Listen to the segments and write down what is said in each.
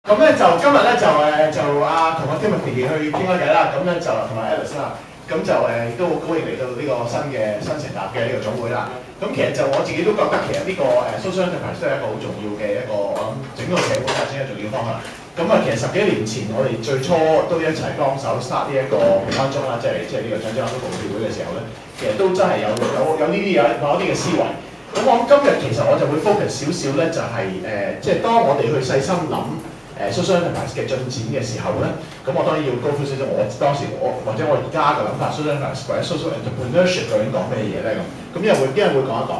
咁咧就今日咧同阿 Timothy 去傾下偈啦，咁咧就同埋 Alice 啦，咁就亦都好高興嚟到呢個新成立嘅呢個總會啦。咁其實就我自己都覺得其實呢個social enterprise 都係一個好重要嘅一個我諗整個社會發展嘅重要方向。咁啊，其實10幾年前我哋最初都一齊幫手 start 呢一個平安鐘啦，即係呢個長者安老服務協會嘅時候咧，其實都真係有呢啲某一啲嘅思維。咁我今日其實我就會 focus 少少咧，就係即係當我哋去細心諗social enterprise 嘅進展嘅時候咧，咁我當然要高呼少少我當時或者我而家嘅諗法 social enterprise 或者 social entrepreneurship 究竟講咩嘢咧咁，一人會講一講。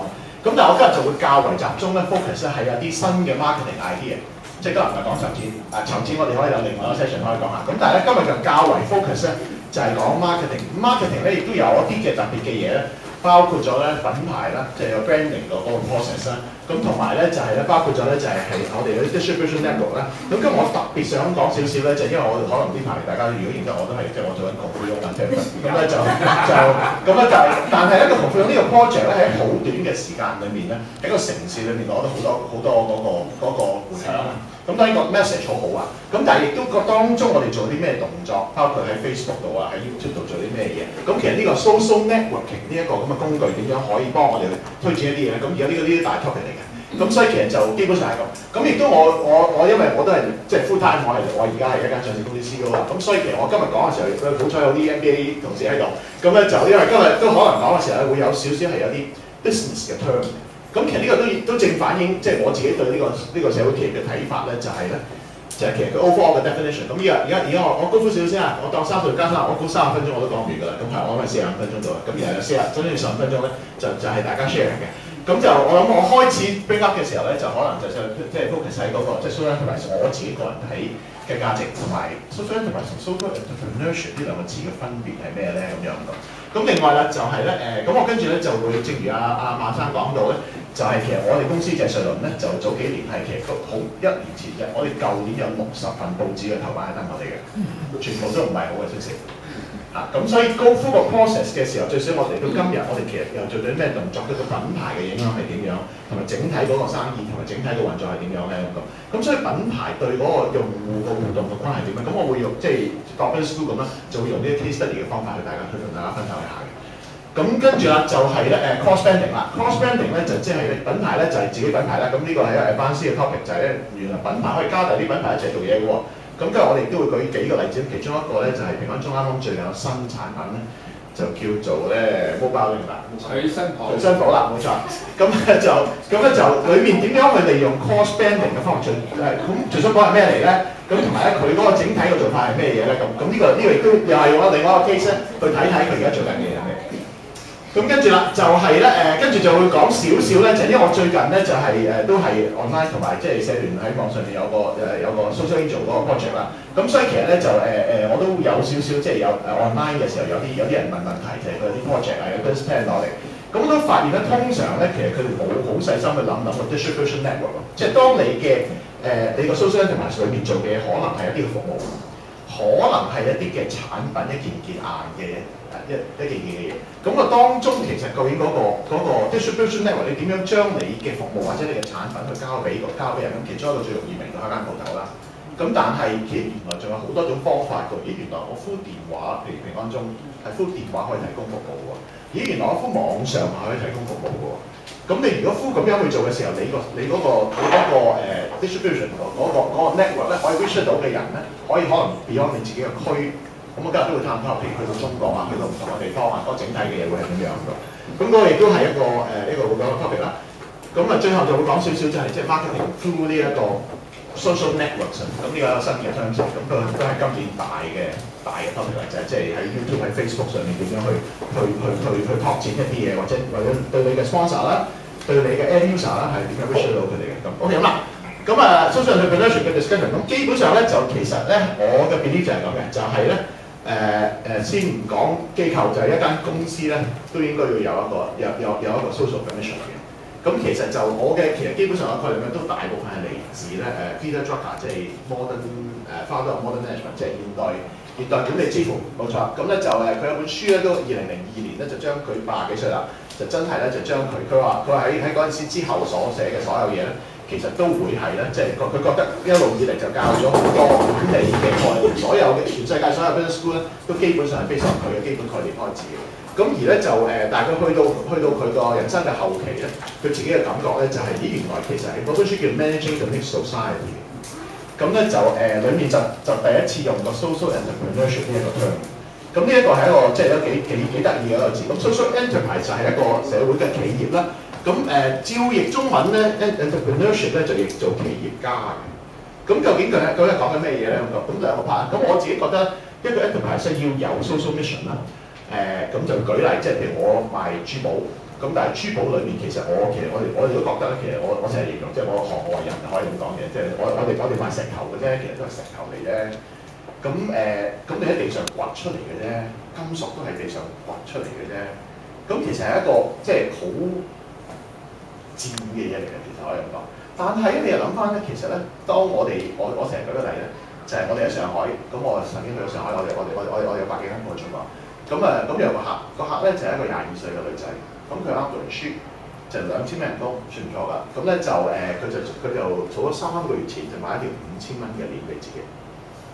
咁但係我今日就會較為集中咧 focus 咧係有啲新嘅 marketing idea， 即係今日唔係講籌錢，籌錢我哋可以有另外一個 session 可以講下。咁但係咧今日就較為 focus 咧就係講 marketing 咧亦都有一啲嘅特別嘅嘢咧，包括咗咧品牌啦，即係有 branding 嗰個 process 啦。咁同埋咧就係咧，包括咗咧就係我哋嗰啲 distribution network 啦。咁今日我特別想講少少咧，就因為我可能呢排大家如果認得我都係即係我做緊窮富翁啊，咁咧但係咧個窮富翁呢個 project 咧喺好短嘅時間裏面咧，喺個城市裏面攞到好多嗰個迴響啊。咁當然個 message 好好啊。咁但係亦都個當中我哋做啲咩動作，包括喺 Facebook 度啊，喺 YouTube 度做啲咩嘢。咁其實呢個 social networking 呢一個咁嘅工具點樣可以幫我哋去推薦一啲嘢咧？咁而家呢啲大 topic 嚟嘅。咁所以其實就基本上係咁。咁亦都我因為我都係即係 full time，我而家係一間上市公司 CEO 啦。咁所以其實我今日講嘅時候，好彩有啲 MBA 同事喺度。咁咧就因為今日都可能講嘅時候咧，會有少少係有啲 business 嘅 term。咁其實呢個都正反映即係我自己對呢個社會企業嘅睇法咧，就係咧其實佢 overall 嘅 definition。咁而家我高呼少少先啊，我當30加3，我估30分鐘我都講唔完㗎啦。咁係我諗係45分鐘到啦。咁然後有15分鐘咧就係大家 share 嘅。咁就我諗我開始 bring up 嘅時候咧，就可能就即係 focus 喺嗰個即係 social enterprise 我自己個人睇嘅價值，同埋 social enterprise 同 social entrepreneurship 呢兩個字嘅分別係咩咧咁樣咁。咁另外啦就係咧咁我跟住咧就會正如阿馬生講到咧，就係其實我哋公司就係瑞麟咧，就早幾年係其實都好1年前啫，我哋舊年有60份報紙嘅頭版係登我哋嘅，全部都唔係好嘅消息。咁所以 go through 個 process 嘅時候，最少我哋到今日，我哋其實又做咗啲咩動作，對個品牌嘅影響係點樣，同埋整體嗰個生意同埋整體嘅運作係點樣咧咁。咁所以品牌對嗰個用戶個互動嘅關係點樣？咁我會用即係 Doctor School 咁啦，就會用呢啲 case study 嘅方法去同大家分享一下嘅。咁跟住啦就係咧cross branding 啦 ，cross branding 咧就即係品牌咧就係自己品牌啦。咁呢個係advanced嘅 topic 就係咧原來品牌可以加大啲品牌一齊做嘢嘅喎。咁跟住我哋都會舉幾個例子，其中一個咧就係平安鐘啱啱最近有新產品咧，就叫做咧 mobile 啦，隨身寶啦，冇錯。咁咧就裏面點樣去利用 cross branding 嘅方法咁隨身寶係咩嚟咧？咁同埋咧佢嗰個整體嘅做法係咩嘢咧？咁呢個亦都又係用咗另外一個 case 咧去睇睇佢而家做緊嘅嘢係咩。咁跟住啦，就係咧跟住就會講少少咧，就因為我最近咧就係都係 online 同埋即係社聯喺網上面有個 social angel 嗰個 project 啦。咁所以其實咧就我都有少少即係有online 嘅時候有啲人問題，就係佢有啲 project 有 business plan 落嚟。咁都發現咧，通常咧其實佢哋冇好細心去諗個 distribution network 咯。即係當你嘅你個 social enterprise 裏面做嘅嘢，可能係一啲嘅服務，可能係一啲嘅產品，一件硬嘅嘢。一件嘅嘢，咁啊當中其實究竟嗰個 distribution network 你點樣將你嘅服務或者你嘅產品去交俾人？咁其中一個最容易明到係間鋪頭啦。咁但係其實原來仲有好多種方法㗎。咦，原來我呼電話，譬如平安鐘係呼電話可以提供服務喎。咦，原來我呼網上可以提供服務㗎喎。咁你如果呼咁樣去做嘅時候，你嗰個 distribution 嗰個 network 咧，可以 reach 到嘅人咧，可以可能 beyond 你自己嘅區。咁我今日都會探討，譬如去到中國啊，去到唔同嘅地方啊，嗰個整體嘅嘢會係點樣㗎？咁嗰個亦都係一個會講嘅 topic 啦。咁啊，最後就會講少少就係即係 marketing through 呢一個 social networks。咁呢個新嘅 terms，咁都係今年大嘅 topic 嚟，就係即係喺 YouTube 喺 Facebook 上面點樣去拓展一啲嘢，或者對你嘅 sponsor 啦，對你嘅 end user 啦係點樣 reach 到佢哋嘅咁。OK 咁啦。咁啊 social entrepreneurship 嘅 discussion， 咁基本上咧就其實咧我嘅 belief 就係咁嘅，就係咧。先唔講機構，就係一間公司咧，都應該要有一個 social mission 嘅。咁其實就其實基本上嘅概念咧，都大部分係嚟自咧Peter Drucker， 即係 modern founder of modern management， 即係現代管理之父，冇錯。咁咧就佢有本書咧，都2002年咧就將佢80幾歲啦，就真係咧就將佢話喺嗰陣時之後所寫嘅所有嘢咧，其實都會係咧，即係佢覺得一路以嚟就教咗好多管理嘅概念，所有嘅全世界所有 business school 咧，都基本上係 base on 佢嘅基本概念開始嘅。咁而咧就大概去到佢個人生嘅後期咧，佢自己嘅感覺咧就係、咦，原來其實係嗰本書叫 Managing the Mixed Society 嘅。咁咧就裡面就第一次用個 social entrepreneurship 呢一個 term。咁呢一個係一個即係有幾得意嘅一個字。咁 social enterprise 就係一個社會嘅企業啦。咁照譯中文咧 entrepreneurship 咧就譯做企業家嘅。咁究竟佢講緊咩嘢咧？咁兩個 part。咁我自己覺得一個 enterprise 要有 social mission 啦。咁就舉例，即係譬如我賣珠寶，咁但係珠寶裏面其實我哋都覺得咧，其實我成日形容，即係我行外人可以咁講嘅，即係我哋賣石頭嘅啫，其實都係石頭嚟啫。咁你喺地上掘出嚟嘅啫，金屬都係地上掘出嚟嘅啫。咁其實係一個即係好賤嘅嘢嚟嘅，其實可以咁講。但係你又諗翻咧，其實咧，當我成日舉個例咧，就係我哋喺上海，咁我曾經去到上海，我哋有百幾間鋪喺中國。咁有個客咧就係一個22歲嘅女仔，咁佢啱讀完書，就2000蚊人工，算唔錯㗎。咁咧就佢就儲咗3個月錢，就買一條5000蚊嘅鏈俾自己。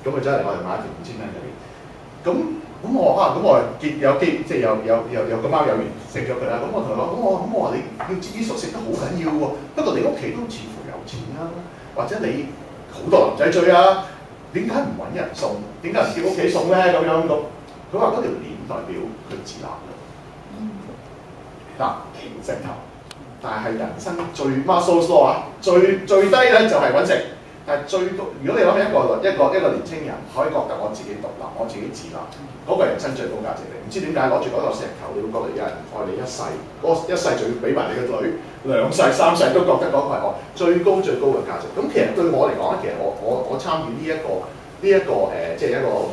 咁佢走嚟我哋買一條5000蚊嘅鏈。咁我即係有個貓有緣識咗佢啦。咁我同佢講，咁我話你要自己熟食得好緊要喎。不過你屋企都似乎有錢啦，或者你好多男仔追啊，點解唔揾人送？點解唔叫屋企送咧？咁佢話嗰條鏈代表佢自立嘅。嗱，石頭，但係人生最 Maslow's law 啊，最低咧就係揾食。但係最高，如果你諗起一個年青人可以覺得我自己獨立，我自己自立，嗰個人生最高價值嚟。唔知點解攞住嗰個石頭，你會覺得有人愛你一世，嗰一世仲要俾埋你個女2世3世都覺得嗰個係我最高嘅價值。咁其實對我嚟講咧，其實我參與呢一個即係一個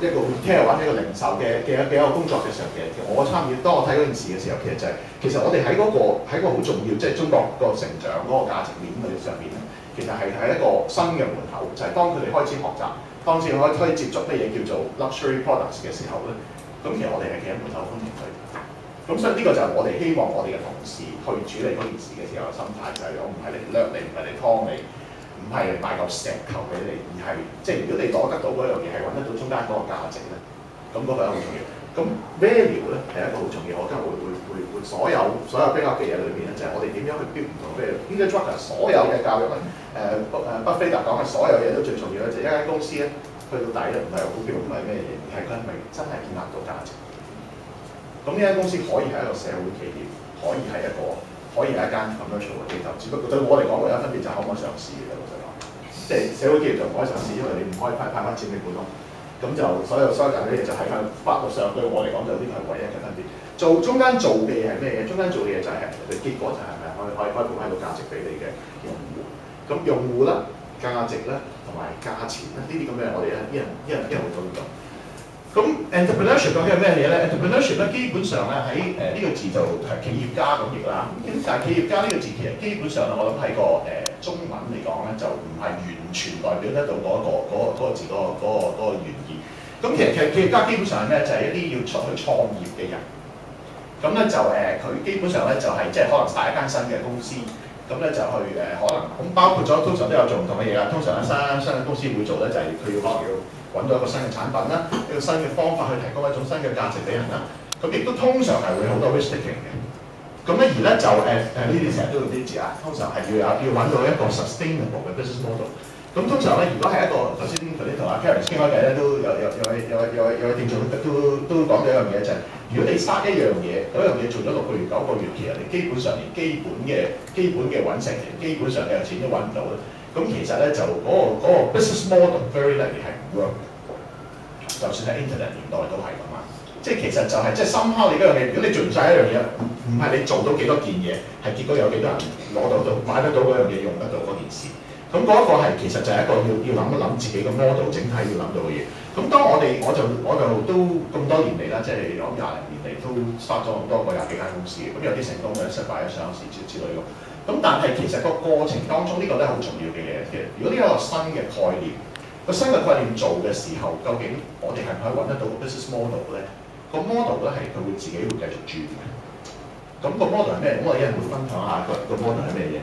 retail 或者一個零售嘅一個工作嘅時候，其實我參與，當我睇嗰件事嘅時候，其實我哋喺個好重要，即係中國個成長嗰個價值鏈嘅上面咧。其實係一個新嘅門口，就係當佢哋開始學習，當時可以接觸乜嘢叫做 luxury products 嘅時候咧，咁其實我哋係企喺門口歡迎佢。咁所以呢個就係我哋希望我哋嘅同事去處理嗰件事嘅時候嘅心態，就係我唔係嚟掠你，唔係嚟劏你，唔係嚟賣嚿石頭俾你，而係即係如果你攞得到嗰樣嘢係揾得到中間嗰個價值咧，咁嗰個係好重要。咁 value 咧係一個好重要，我今日會所有 back up 嘅嘢裏邊咧，就係我哋點樣去 build 唔同嘅 Peter Drucker 所有嘅教育咧，巴菲特講嘅所有嘢都最重要咧，就係一間公司咧去到底咧唔係股票，唔係咩嘢，而係佢係咪真係建立到價值。咁呢間公司可以係一個社會企業，可以係一間 commercial 嘅機構，只不過對我嚟講唯一分別就係可唔可以上市嘅，老實講，即係社會企業就唔可以上市，因為你唔可以派翻錢俾股東。咁就所有嘅嘢就係喺法律上對我嚟講就呢個係唯一嘅分別。中間做嘅嘢係咩嘢？中間做嘅嘢就係結果就係咪可以補翻到價值俾你嘅用戶。咁用戶啦、價值啦同埋價錢啦，呢啲咁嘅我哋一人會討論到。咁 entrepreneurship 究竟係咩嘢咧 ？entrepreneurship 咧基本上咧喺呢個字就係企業家咁譯啦。咁但係企業家呢個字其實基本上我諗喺個中文嚟講咧就唔係完全代表得到嗰個字嗰個原意。咁其實企業家基本上咧就係一啲要出去創業嘅人。咁咧就佢基本上咧就係即係可能starт一間新嘅公司。咁咧就去可能咁包括咗通常都有做唔同嘅嘢啦。通常新嘅公司會做咧就係佢可能要揾到一個新嘅產品啦，一個新嘅方法去提供一種新嘅價值俾人啦。咁亦都通常係會好多 risk taking 嘅。咁咧而咧就呢啲成日都用啲字啊，通常係要揾到一個 sustainable 嘅 business model。咁通常咧，如果係一個頭先同阿 Karen 傾開偈咧，都有聽眾都講到一樣嘢就係，如果你 start 一樣嘢，嗰樣嘢做咗6個月、9個月，其實你基本上連基本嘅揾食，基本上你有錢都揾唔到咧。咁其實咧就嗰個 business model very likely 係唔 work， 就算喺 internet 年代都係咁啊。即係其實就係即係somehow你嗰樣嘢，如果你做唔晒一樣嘢，唔係你做到幾多件嘢，係結果有幾多人攞到買得到嗰樣嘢，用得到嗰件事。咁嗰一個係其實就係一個要諗一諗自己個 model 整體要諗到嘅嘢。咁當我就都咁多年嚟啦，即係講20年嚟都 start 咗咁多個20幾間公司嘅。咁有啲成功嘅，失敗嘅上市之類咯。咁但係其實個過程當中呢個都係好重要嘅嘢嘅。如果呢一個新嘅概念，個新嘅概念做嘅時候，究竟我哋係唔可以揾得到個 business model 咧？個 model 咧係佢會自己會繼續轉嘅。咁個 model 係咩？咁我一陣會分享下個 model 係咩嘢。